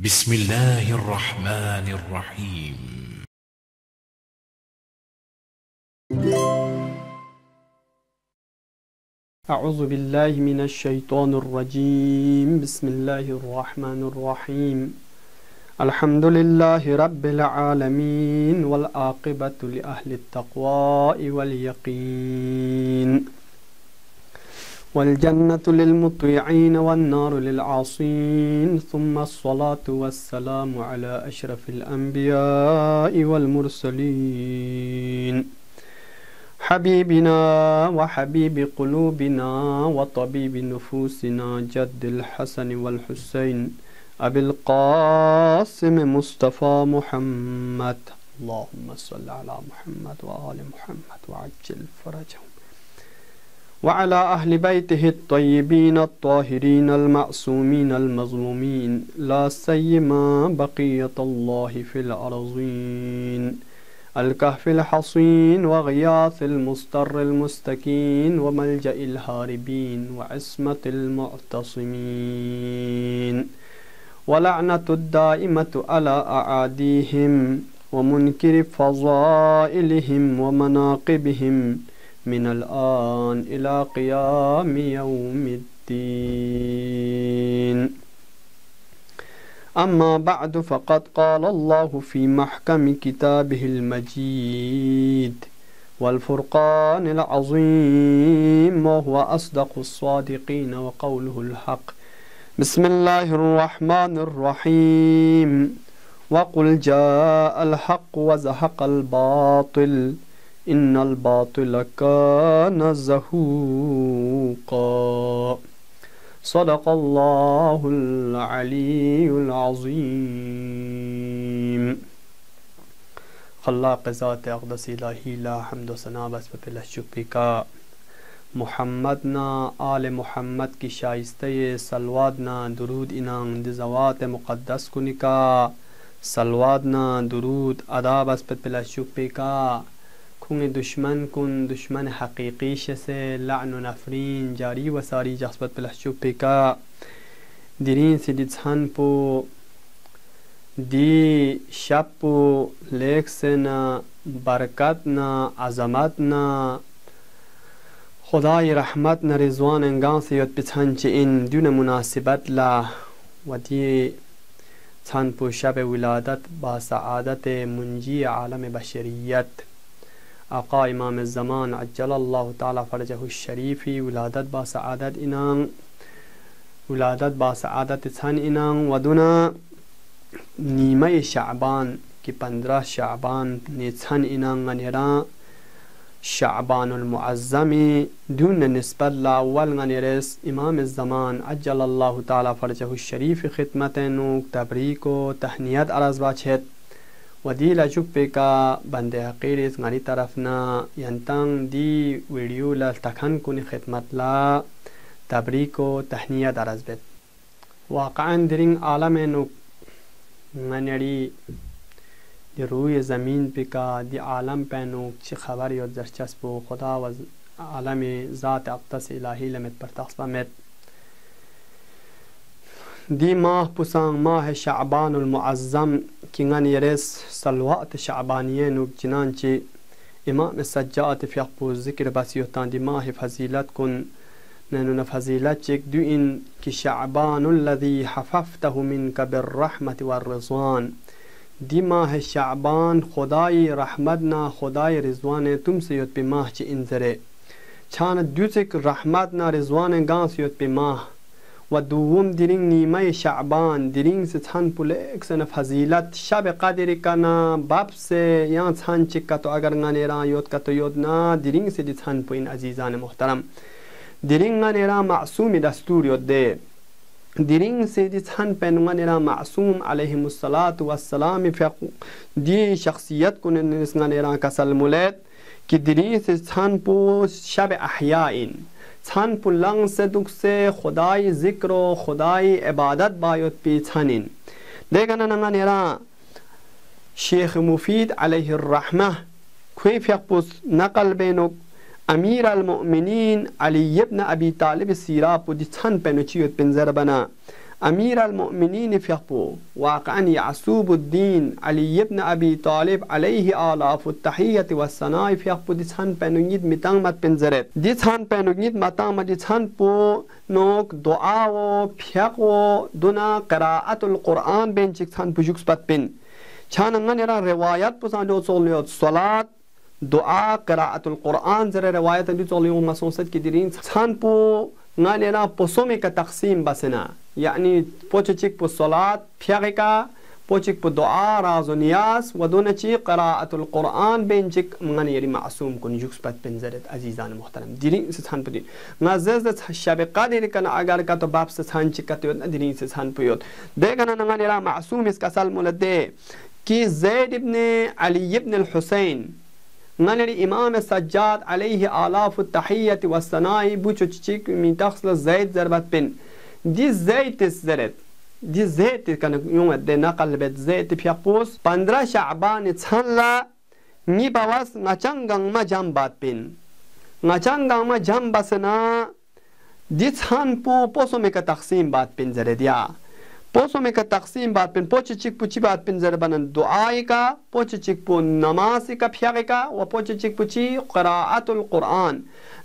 بسم الله الرحمن الرحيم. أعوذ بالله من الشيطان الرجيم. بسم الله الرحمن الرحيم. الحمد لله رب العالمين، والعاقبة لأهل التقوى واليقين، والجنة للمطيعين والنار للعاصين، ثم الصلاة والسلام على أشرف الأنبياء والمرسلين، حبيبنا وحبيب قلوبنا وطبيب نفوسنا جد الحسن والحسين أبي القاسم مصطفى محمد. اللهم صل على محمد وآل محمد وعجل فرجهم، وعلى أهل بيته الطيبين الطاهرين المعصومين المظلومين، لا سيما بقية الله في الأرضين، الكهف الحصين وغياث المستر المستكين وملجأ الهاربين وعصمة المعتصمين، ولعنة الدائمة على أعاديهم ومنكر فضائلهم ومناقبهم من الآن إلى قيام يوم الدين. أما بعد، فقد قال الله في محكم كتابه المجيد والفرقان العظيم، وهو أصدق الصادقين وقوله الحق. بسم الله الرحمن الرحيم. وقل جاء الحق وزهق الباطل إن الباطل كان زهوقا. صدق الله العلي العظيم. خلاق ذات اقدس الهی لا حمد و ثنا بس پہ شکر کا. محمد نا آل محمد کی شائستہ سلوات نا درود انان دزوات مقدس کنکا. سلوات نا درود ادا بس پہ شکر کا. کھونگ دشمن کن دشمن حقیقی سے لعن و نفرین جاری و ساری جسبت پلشچو پیکا. دیرین سی دیتسان پو دی شب پو لیک سنا برکت نا عظمت نا خدای رحمت نا رضوان انگان سے یاد پچھان چے ان دون مناسبت لا و دی چھان پو شب ولادت با سعادت منجی عالم بشریت آقا امام الزمان عجل اللہ تعالی فرجہ الشریفی ولادت با سعادت انان ولادت با سعادت تھان انان ودنا نیمہ شعبان کی 15 شعبان نیتھان انان غنیران شعبان المعظم دون نسبت لاول غنیرس امام الزمان عجل اللہ تعالی فرجہ الشریف خدمت نوک تبریک و تہنیت عرض باچھت ودی لجوب پیکا بندے حقیرت غنی طرفنا ینتان دی ویڈیو لالتکن کنی خدمت لا تبریک و تحنیت عرض بید. واقعا درین عالم نو غنیری دی روی زمین پیکا دی عالم پینو چی خبر یاد زرچسب و خدا و عالم ذات اقدس الہی لمت پر تخصبامت. دی ماہ پسان ماہ شعبان المعظم کی غنیرس صلوات شعبانیه نوک چنانچه امام سجاد فیقبو ذکر بسیوتان دی ماہ فضیلت کن ننون فضیلت چک دو این کی شعبان الذي حففته منك بالرحمت والرضوان. دی ماہ شعبان خدای رحمتنا خدای رضوان تم سے یوت پی ماہ چی انزره چان دو چک رحمتنا رضوان گان سے یوت پی ماہ و دوم دیرین نیمه شعبان دیرین سے چھان پولیک سن فضیلت شب قدر کنا باب سے یان چھان چکا تو اگر غنیران یود کا تو یود نا دیرین سے دی چھان پو این عزیزان محترم دیرین غنیران معصوم دستور یود دے دیرین سے دی چھان پین غنیران معصوم علیہم الصلاة والسلام دی شخصیت کن نس غنیران کا سلمولیت کی دیرین سے چھان پو شب احیائن چھان پلنگ سے دکھ سے خدای ذکر و خدای عبادت بایوت پی چھانین دیکھنا ننگا نیران شیخ مفید علیہ الرحمہ کوئی فیقپوس نقل بینک امیر المؤمنین علی ابن ابی طالب سیرا پو دی چھان پینو چیوت پنزر بنا أمير المؤمنين فيقبو واقعا يعصوب الدين علي بن أبي طالب عليه آلاف التحية والثناء فيقبو ديسان بانونيد متان مات بنزرت ديسان بانونيد متان ما ديسان بو نوك دعاو فيقو دونا قراءة القرآن بين جيكسان بجوكس بات بين چان نغنيرا روايات بسان جو صليوت صلاة دعاء قراءة القرآن زر روايات جو صليوت مسونست كديرين سان بو نغنيرا بسومي كتقسيم بسنا يعني بوچيك بو صلاة فيقا بوچيك بو دعاء راز ونياس ودون چي قراءة القرآن بين جيك نغنيري معصوم كن جوكس بات بنزرت عزيزان محترم ديرين سان بدين نازز شاب قادر كان اگر كتو باب سان چي كتو ديرين سان بيوت دغنا نغنيرا معصوم اس كسل مولد كي زيد بن علي بن الحسين نغنيري امام السجاد عليه آلاف التحية والثناء بوچو چيك من تخصل زيد ضربت بن دي زيت الزرد دي زيت كان يوم دي نقل بيت زيت بيقوس 15 شعبان تسهلا ني باواس نچنگان ما جنبات بين نچنگان ما جنبسنا دي تسهن پو پوسو ميكا تقسيم بات بين زرديا پوسو ميكا تقسيم بات بين پوچ چيك پوچي بات بين زربان دعائي کا پوچ چيك پو نماز کا پياغي کا و پوچ چيك پوچي قراءة القرآن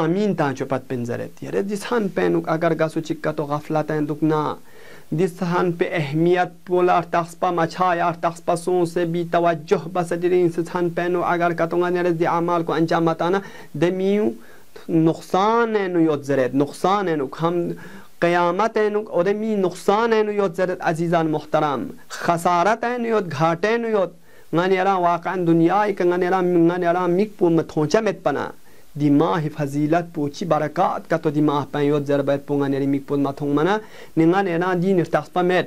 amin ta chopat pin zaret yare disan penuk agar gasu chikka to ghaflatan dukna disan pe ahmiyat polar taxpa machaya taxpa son se bi tawajjuh basadirin disan penu agar katonga nere di amal ko anjam matana demiu nuqsan nu yod zaret nuqsan nu ham قیامت نو اودمی نقصان نو یود زرد عزیزان محترم خسارت نو یود گھاٹے نو یود غنیرا واقعا دنیای ک غنیرا make پو متھونچا مت پنا دی ماہ فضیلت پوچی برکات کا تو دی ماہ پن یود زربت پو غنیری میک پو متھون منا نغنیرا دین ارتخص مت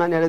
غنيرا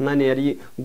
غنيري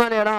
غنيرا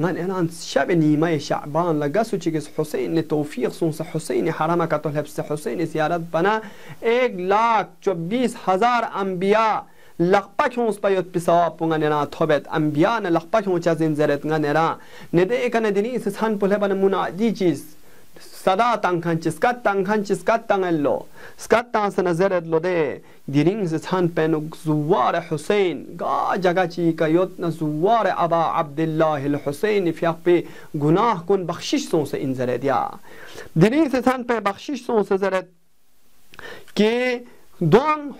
غنيرا شب نیمه شعبان لگسو چیز حسین توفیق سونس حسین حرم کا تو لبس حسین زیارت بنا 1,24,000 انبیاء لقپاکونس پایوت پیساب غنيرا توبت انبیاء نه لقپاکون چا زنجرت غنيرا نده کنه دینی سان پله بنا منادی چیز صدا تانخانچ سکات تانخانچ سکات تانلو سکات تان سنزرت لو ده دیرینگ سان پنو زوار حسین گا جگہ چی کا یوت ن زوار ابا عبدالله الحسین فیق پہ گناہ کن بخشش سون سے انزرت یا دیرینگ سان پہ بخشش سون سے زرت کہ دوان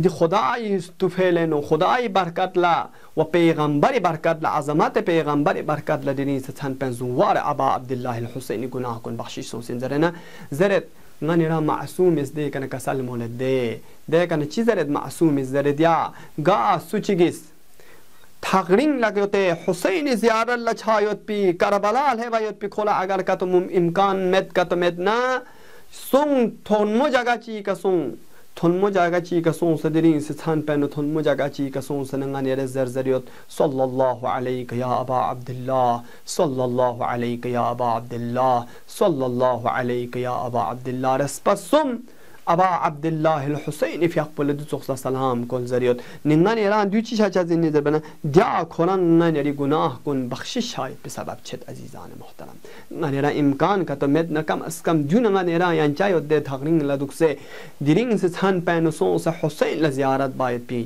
دی خدای استفیلنو خدای برکت لا و پیغمبر برکت لا عظمت پیغمبر برکت لا دینی ستن پنزوار ابا عبدالله الحسینی گناه کن بخشش سون سنزرنا زرت غنيرا معصوم از ده کنه کسل مولد ده کنه چی زرت معصوم از زرت یا گا سوچیگیس تقرین لگیوته حسین زیارت لچایوت پی کربلا ہے وایوت پی کھولا اگر کا تو امکان مت کا تو مت نا سون تھونمو جگہ چی کا سون تونمو جاگا چی کا سون صدرین ستان پینو تونمو جاگا چی کا سون سننگان یر زرزریوت صلی اللہ علیک یا ابا عبداللہ صلی اللہ علیک یا ابا عبداللہ صلی اللہ علیک یا ابا عبداللہ رسپسم ابا عبدالله الحسین فی اقبل دو سخص سلام کل زریوت ننگان ایران دو چی شاچا زنی در بنا دیا کوران ننگان ایری گناه کن بخشش شاید بسبب چد عزیزان محترم ننگان ایران امکان کا تو مد نکم از کم دو ننگان ایران ینچای و ده تقرین لدوک سے دیرین سے تھن پینو سون سے حسین لزیارت باید پی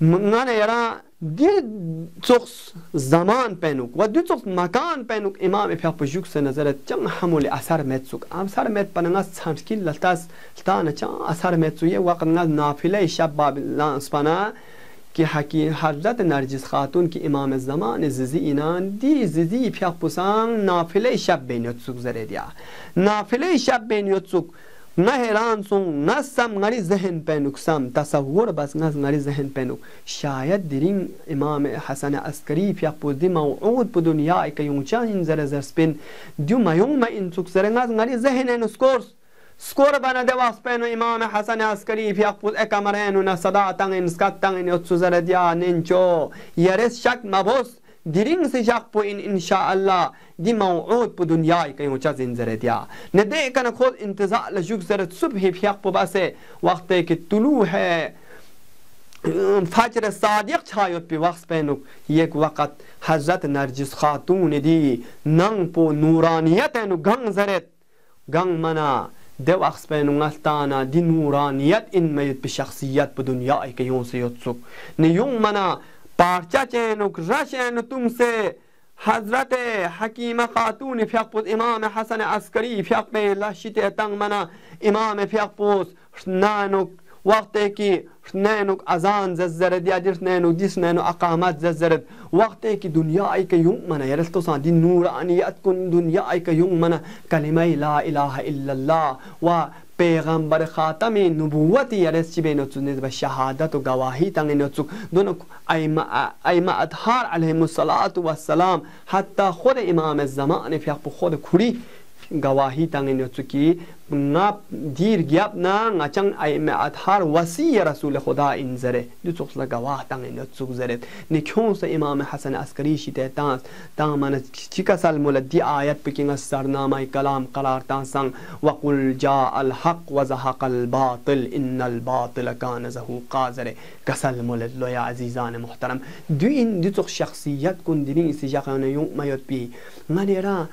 منگانه یرا دی چوخ زمان پینوک و دی چوخ مکان پینوک امام پیاق پجوک سے نظرت چنگ حمول اثر میتسوک اثر میت پنگاس سانسکیل لطاس لطانه چنگ اثر میتسویه وقت نگاز نافله شب بابلان اسپانا که حضرت نرجس خاتون که امام زمان زیزی اینان دی زیزی پیاق پسان نافله شب بینیوتسوک زردیا نافله شب بینیوتسوک نه حیران سون نه سم غری ذهن پینوک سم تصور بس غری ذهن پینوک شاید درین امام حسن عسکری پیاق پودی موعود په دنیا که یونچا این زرزرسپین دیو میون ما این سوک زرنگاز غری ذهن نسکورس سکور بنا de was peno imam Hasan Askari fi akput ekamarenu na sadatan in skattan in otsuzaradia nincho yares shak mabos diring se shak po in inshallah di maw'ud po dunya ke yocha zinzaradia ne de kana khod intizar la juk zarat subh fi akpo base waqt ke tulu hai فجر صادق چایوت پی وقت پینوک یک وقت حضرت نرجس خاتون دی ننگ پو نورانیت اینو گنگ زرد گنگ منا ده وقت بینو غلطانا دی نورانیت این میت به شخصیت به دنیای که یون سے یوتسوک نیون منا پارچا چینوک رش اینو تم سے حضرت حکیم خاتون فیقپوز امام حسن عسکری فیقپ لشیت تنگ منا امام فیقپوز نانوک وقتی که نینوک اذان زرد یا دیس نینوک دیس نینو اقامت زرد وقتی که دنیای که یون منا یرستو سان دی نورانیت کن دنیای که یون منا کلمه لا اله الا الله و پیغمبر خاتم نبوتی یرس چی بینوتسو نزد شهادت و گواهی تنگ نوتسو دونو ائمه اطهار علیهم الصلاة والسلام حتی خود امام الزمان فیق خود کری گواهی تنگ نوتسو کی نا دیر گیاب نا نچنگ ائمه اطهار وسی رسول خدا این زره دو چوکسلا گواه تنگ نوتسو زرد نکیون سے امام حسن عسکری شیطه تانس تامن چیکا سلمول دی آیت پکنگ سرنامه کلام قرار تانسان وقل جاء الحق وزهق الباطل ان الباطل كان زهوقا زره کسلمول لو یا عزیزان محترم دو این دو چوک شخصیت کن دینی سی جاکانه یون میاد بی منیرا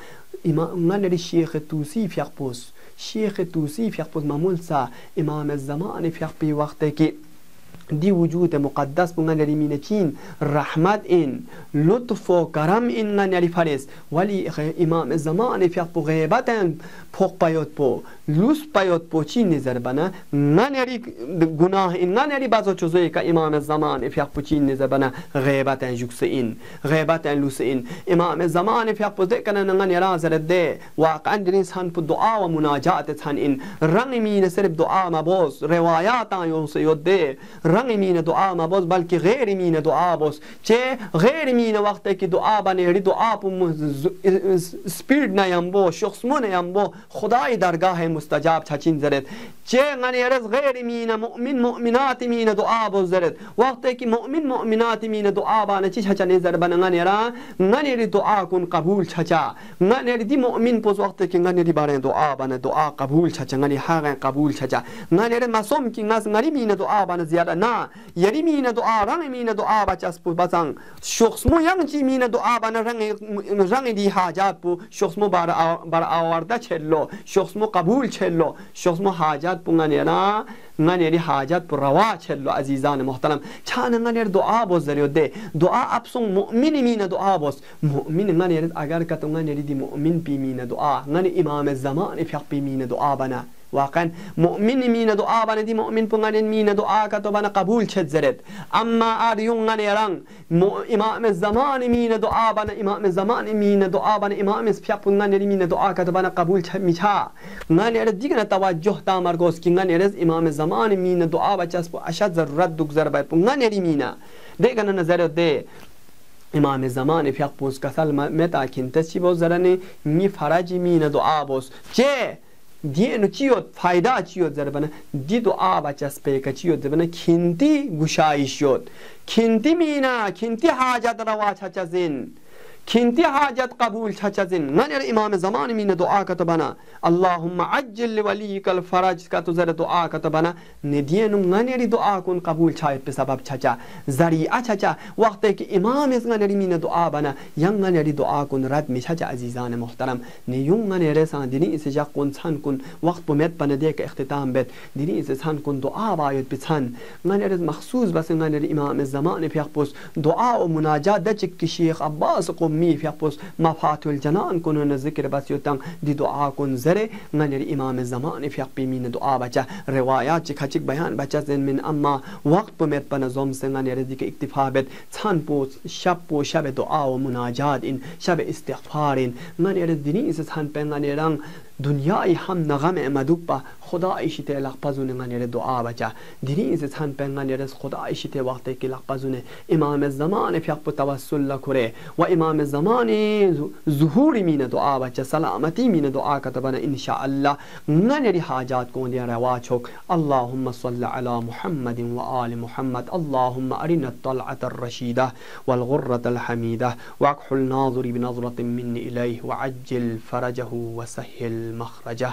منیری شیخ توسی فیقپوس شیخ توسی فیقپوز معمول سا امام الزمان فیق پی وقت که دی وجود مقدس بونگان یری مینچین رحمت این لطف و کرم این گان یری فرس ولی امام الزمان فیق پو غیبت این پوق پیوت پو لوس پیوت پو چی نظر بنا گان یری گناه این گان یری بازو چوزوی که امام الزمان فیق پو چی نظر بنا غیبت این جکس این غیبت این لوس این امام الزمان فیق پو ذکرن گان یرا زرد ده واقعا درینس هن پو دعا و مناجات هن این رنگ مین سرب دعا مبوز روایات آیون سیود ده رنگ مین دعا مبوز بلکه غیر مین دعا بوز چه غیر مین وقتی که دعا بنیری دعا پو سپیرد نیم بو شخصمون نیم بو خدای درگاه مستجاب چچین زرد چه غنیرز غیر مین مؤمن مؤمنات مین دعا بوز زرد وقتی که مؤمن مؤمنات مین دعا بانه چی چچنی زرد بنا غنیرا غنیری دعا کن قبول چچا غنیری دی مؤمن پوز وقتی که غنیری بارن دعا بانه دعا قبول چچا غنی حق قبول چچا غنیری مسوم کی غز غنی مین دعا بانه زیاده نه یری مین دعا رنگ مین دعا بچس پو بسان شخص مو یم چی مین دعا بانه رنگ دی حاجات پو شخص مو بر آورده چلو شخص مو قبول چلو شخص مو حاجات پو غنیرا غنیری حاجات پو روا چلو عزیزان محترم چان غنیر دعا بوز دریو ده دعا ابسون مؤمن مین دعا بوز مؤمن غنیر اگر کتو غنیری دی مؤمن پی مین دعا غنی امام الزمان فیق پی مین دعا بنا واقعا مؤمن مین دعا بنا دی مؤمن پنگانین مین دعا کتو بنا قبول چد زرد اما آریون غنیران امام الزمان مین دعا بنا امام الزمان مین دعا بنا امام فیق پنگانین مین دعا کتو بنا قبول چد میچا غنیر دیگه توجه تامرگوز کی غنیرز امام الزمان مین دعا بچسب اشد ضرورت دگذر باید پنگانین مینا دیگه نظر ده امام زمان فیق پوز کسل متا کنتس چی بوز زرنی می فرجی مین دعا بوز چه دیانو چیود فایده چیود زربانه دی دعا بچس پیکا چیود زربانه کنتی گشایش شد کنتی مینا کنتی حاجت روا چچزین كنتي حاجات قبول تشازن غنر إمام زمان من دعاء كتبنا اللهم عجل لوليك الفرج كتزر دعاء كتبنا ندين غنر دعاء كن قبول شايد بسبب تشا زريعة تشا وقتك إمام غنر من دعاء بنا ين غنر دعاء كن رد مشجع عزيزان محترم نيون غنر سان ديني إسجا كن سان كن وقت بمت بنا ديك اختتام بيت ديني إسسان كن دعاء بايد بسان غنر مخصوص بس غنر إمام الزمان في أخبص دعاء ومناجات دجك الشيخ عباس قومي في أخبص مفات الجنان كنون ذكر بس يتان دي دعاء كن زره غنر إمام الزمان في أخبي من دعاء بچا روايات خچك بيان بچا زين من أما وقت بمت بنا زوم سن غنر ديك اكتفاء بيت تان بوس شب دعاء ومناجات إن شب استغفار غنر ديني إسسان بين غنران دنیای هم نغم مدوبا خدای شیته لقبازونه غنیر دعا بچا دینی از تن پنغنیر خدای شیته وقتی که لقبازونه امام الزمان فیق توسل لکره و امام الزمان ظهوری مین دعا بچا سلامتی مین دعا کتبنا ان شاء الله غنیر حاجات کون دی رواچوک اللهم صل على محمد و آل محمد اللهم ارنا الطلعة الرشيدة والغرة الحميدة واكحل ناظري بنظرة مني إليه وعجل فرجه وسهل مخرجه